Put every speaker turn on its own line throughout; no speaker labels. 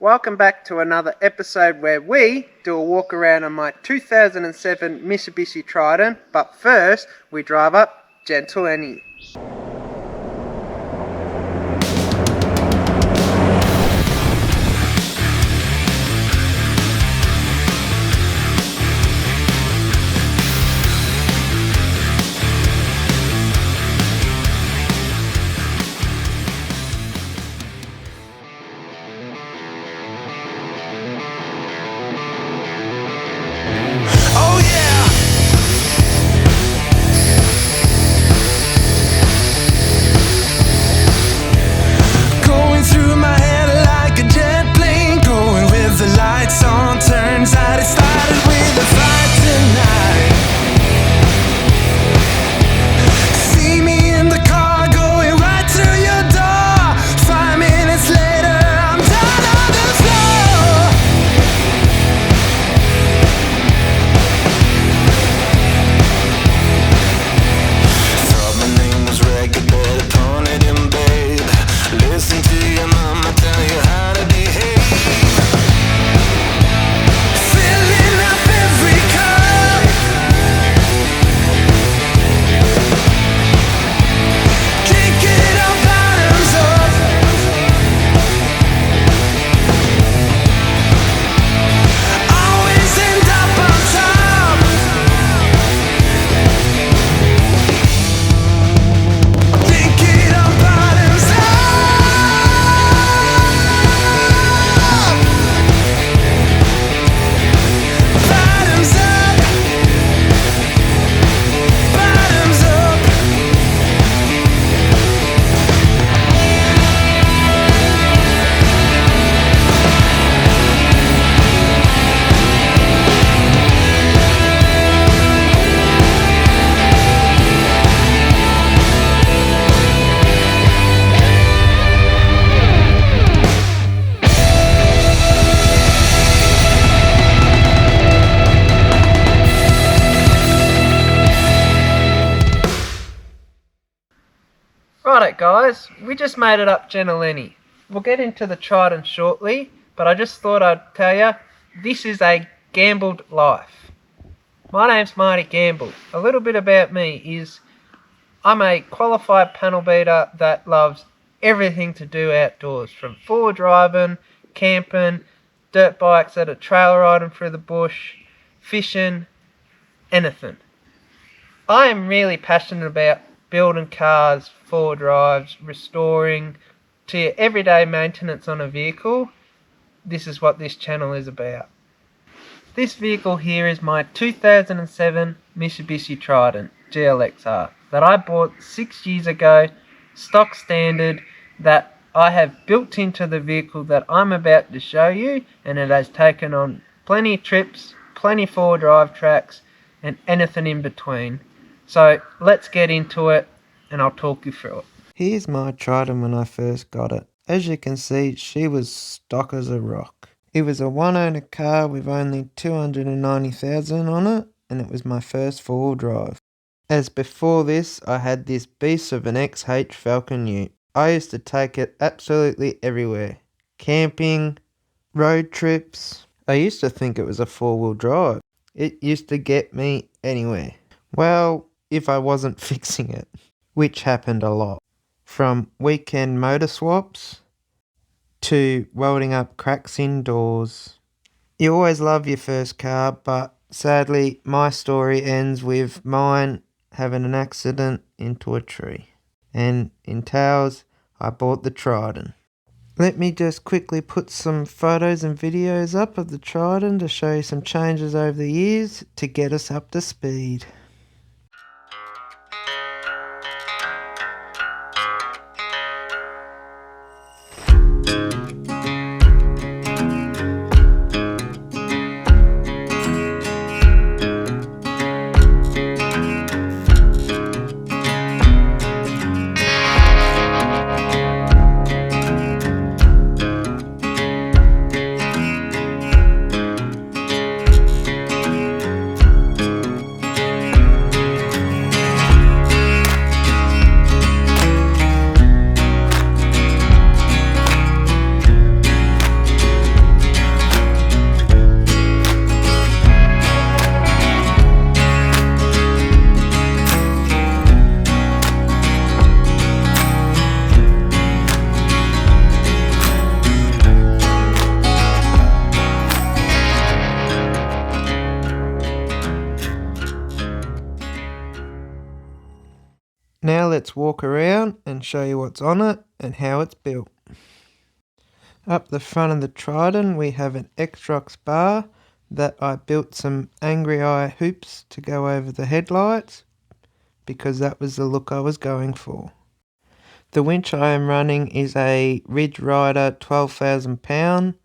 Welcome back to another episode where we do a walk around on my 2007 Mitsubishi Triton, but first we drive up Gentle Annie. Righto guys, we just made it up Gentle Annie. We'll get into the Triton shortly, but I just thought I'd tell you, this is a gambled life. My name's Marty Gamble. A little bit about me is I'm a qualified panel beater that loves everything to do outdoors, from forward driving, camping, dirt bikes that are trail riding through the bush, fishing, anything. I am really passionate about building cars, forward drives, restoring, to your everyday maintenance on a vehicle. This is what this channel is about. This vehicle here is my 2007 Mitsubishi Triton GLXR that I bought 6 years ago, stock standard, that I have built into the vehicle that I'm about to show you, and it has taken on plenty of trips, plenty of forward drive tracks, and anything in between. So let's get into it and I'll talk you through it. Here's my Triton when I first got it. As you can see, she was stock as a rock. It was a one-owner car with only 290,000 on it, and it was my first four-wheel drive. As before this, I had this beast of an XH Falcon Ute. I used to take it absolutely everywhere. Camping, road trips. I used to think it was a four-wheel drive. It used to get me anywhere. Well, if I wasn't fixing it, which happened a lot. From weekend motor swaps to welding up cracks indoors. You always love your first car, but sadly my story ends with mine having an accident into a tree. And in Towers, I bought the Triton. Let me just quickly put some photos and videos up of the Triton to show you some changes over the years to get us up to speed. let's walk around and show you what's on it and how it's built. Up the front of the Triton we have an Xtrox bar that I built some Angry Eye hoops to go over the headlights because that was the look I was going for. The winch I am running is a Ridge Rider 12,000 pound.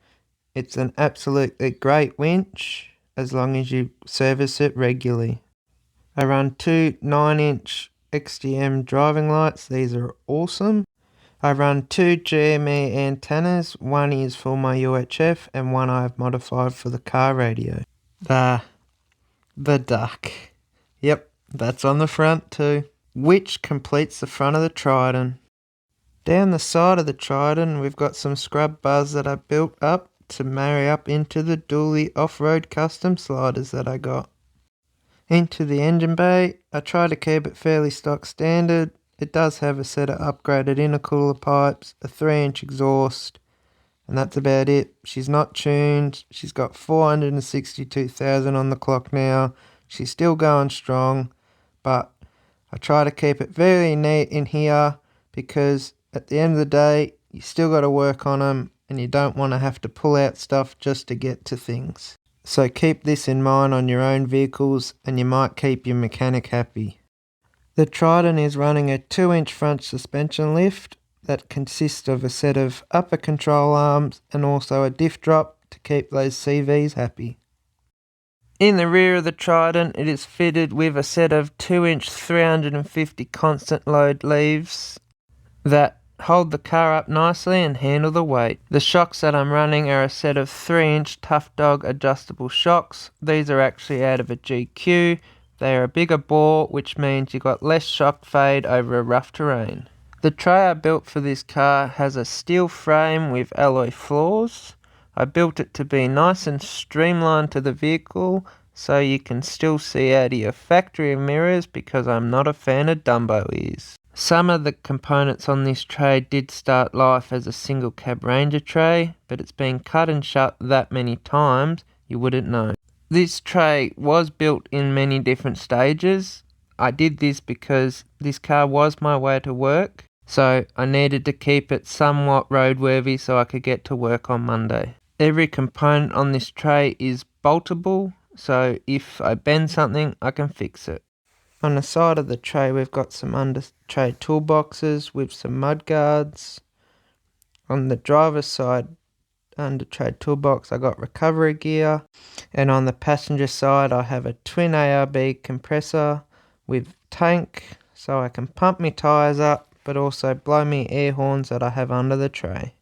It's an absolutely great winch as long as you service it regularly. I run two 9-inch XDM driving lights. These are awesome. I run two GME antennas. One is for my UHF and one I have modified for the car radio. The duck. Yep, that's on the front too. Which completes the front of the Triton. Down the side of the Triton we've got some scrub bars that I built up to marry up into the dually off-road custom sliders that I got. Into the engine bay, I try to keep it fairly stock standard. It does have a set of upgraded intercooler pipes, a 3-inch exhaust, and that's about it. She's not tuned. She's got 462,000 on the clock now. She's still going strong, but I try to keep it very neat in here because at the end of the day, you still got to work on them and you don't want to have to pull out stuff just to get to things. So keep this in mind on your own vehicles and you might keep your mechanic happy. The Triton is running a 2-inch front suspension lift that consists of a set of upper control arms and also a diff drop to keep those CVs happy. In the rear of the Triton it is fitted with a set of 2-inch 350 constant load leaves that hold the car up nicely and handle the weight. The shocks that I'm running are a set of 3-inch Tough Dog adjustable shocks. These are actually out of a GQ. They are a bigger bore, which means you got less shock fade over a rough terrain. The tray I built for this car has a steel frame with alloy floors. I built it to be nice and streamlined to the vehicle so you can still see out of your factory mirrors because I'm not a fan of Dumbo ears. Some of the components on this tray did start life as a single cab Ranger tray, but it's been cut and shut that many times you wouldn't know. This tray was built in many different stages. I did this because this car was my way to work, so I needed to keep it somewhat roadworthy so I could get to work on Monday. Every component on this tray is boltable, so if I bend something I can fix it. On the side of the tray we've got some under tray toolboxes with some mud guards. On the driver's side under tray toolbox I got recovery gear, and on the passenger side I have a twin ARB compressor with tank so I can pump my tyres up but also blow me air horns that I have under the tray.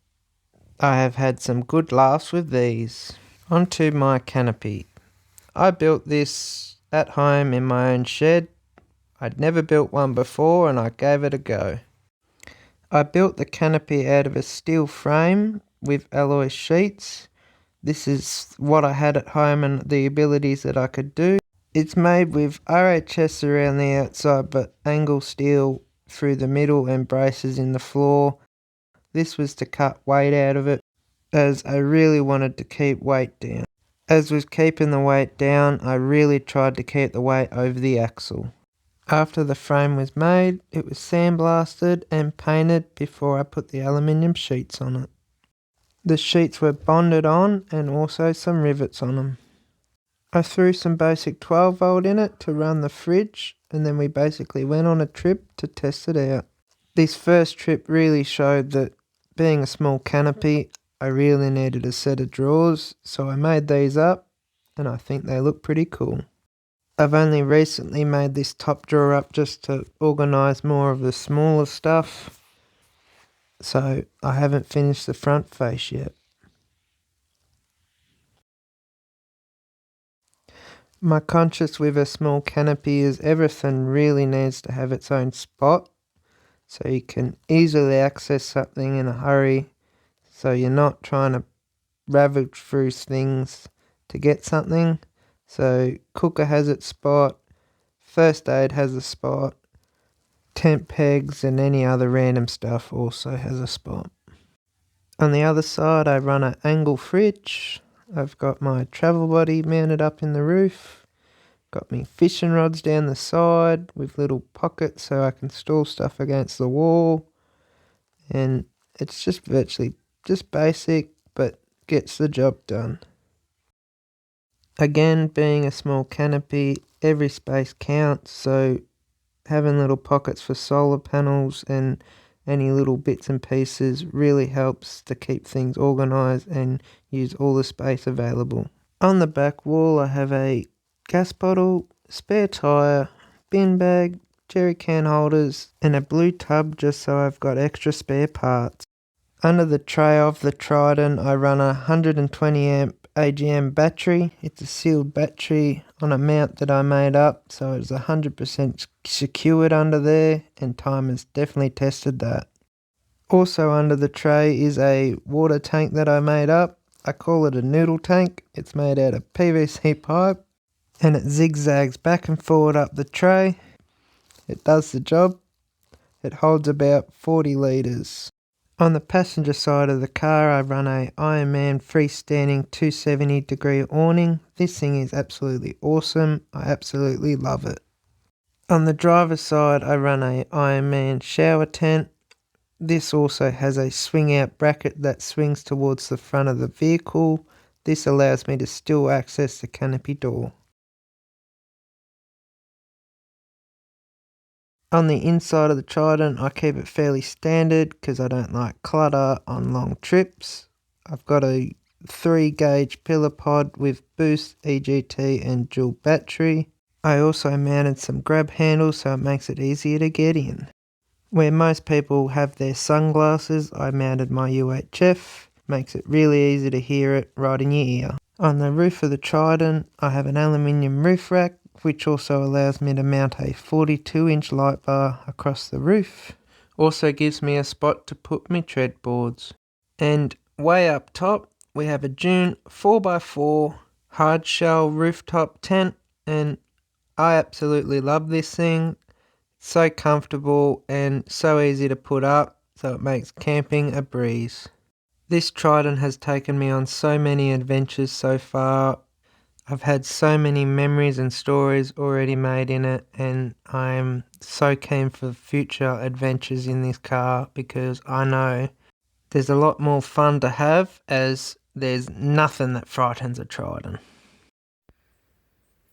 I have had some good laughs with these. Onto my Canopy. I built this at home in my own shed. I'd never built one before and I gave it a go. I built the Canopy out of a steel frame with alloy sheets. This is what I had at home and the abilities that I could do. It's made with RHS around the outside but angle steel through the middle and braces in the floor. This was to cut weight out of it as I really wanted to keep weight down. As with keeping the weight down, I really tried to keep the weight over the axle. After the frame was made, it was sandblasted and painted before I put the aluminium sheets on it. The sheets were bonded on and also some rivets on them. I threw some basic 12 volt in it to run the fridge and then we basically went on a trip to test it out. This first trip really showed that being a small Canopy, I really needed a set of drawers, so I made these up and I think they look pretty cool. I've only recently made this top drawer up just to organise more of the smaller stuff, so I haven't finished the front face yet. My conscience with a small Canopy is everything really needs to have its own spot, so you can easily access something in a hurry, so you're not trying to ravage through things to get something. So cooker has its spot, first aid has a spot, tent pegs and any other random stuff also has a spot. On the other side I run an angle fridge. I've got my travel body mounted up in the roof. Got me fishing rods down the side with little pockets so I can store stuff against the wall. And it's just virtually just basic, but gets the job done. Again, being a small canopy, every space counts, so having little pockets for solar panels and any little bits and pieces really helps to keep things organised and use all the space available. On the back wall I have a gas bottle, spare tyre, bin bag, jerry can holders and a blue tub just so I've got extra spare parts. Under the tray of the Triton I run a 120 amp AGM battery. It's a sealed battery on a mount that I made up, so it's 100% secured under there, and time has definitely tested that. Also under the tray is a water tank that I made up. I call it a noodle tank. It's made out of PVC pipe and it zigzags back and forward up the tray. It does the job. It holds about 40 litres. On the passenger side of the car I run a Ironman freestanding 270 degree awning. This thing is absolutely awesome. I absolutely love it. On the driver's side I run a Ironman shower tent. This also has a swing out bracket that swings towards the front of the vehicle. This allows me to still access the canopy door. On the inside of the Triton, I keep it fairly standard because I don't like clutter on long trips. I've got a 3-gauge pillar pod with boost, EGT and dual battery. I also mounted some grab handles so it makes it easier to get in. Where most people have their sunglasses, I mounted my UHF. Makes it really easy to hear it right in your ear. On the roof of the Triton, I have an aluminium roof rack, which also allows me to mount a 42-inch light bar across the roof. Also gives me a spot to put my tread boards. And way up top, we have a Dune 4x4 hard shell rooftop tent, and I absolutely love this thing. So comfortable and so easy to put up, so it makes camping a breeze. This Triton has taken me on so many adventures so far. I've had so many memories and stories already made in it, and I'm so keen for future adventures in this car because I know there's a lot more fun to have, as there's nothing that frightens a Triton.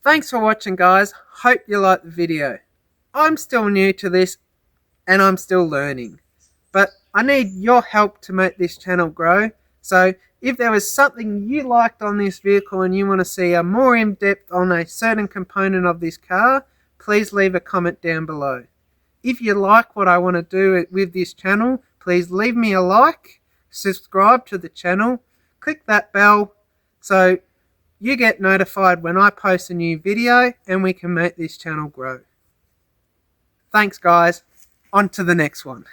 Thanks for watching, guys. Hope you liked the video. I'm still new to this and I'm still learning, but I need your help to make this channel grow. So if there was something you liked on this vehicle and you want to see a more in-depth on a certain component of this car, please leave a comment down below. If you like what I want to do with this channel, please leave me a like, subscribe to the channel, click that bell so you get notified when I post a new video and we can make this channel grow. Thanks guys, on to the next one.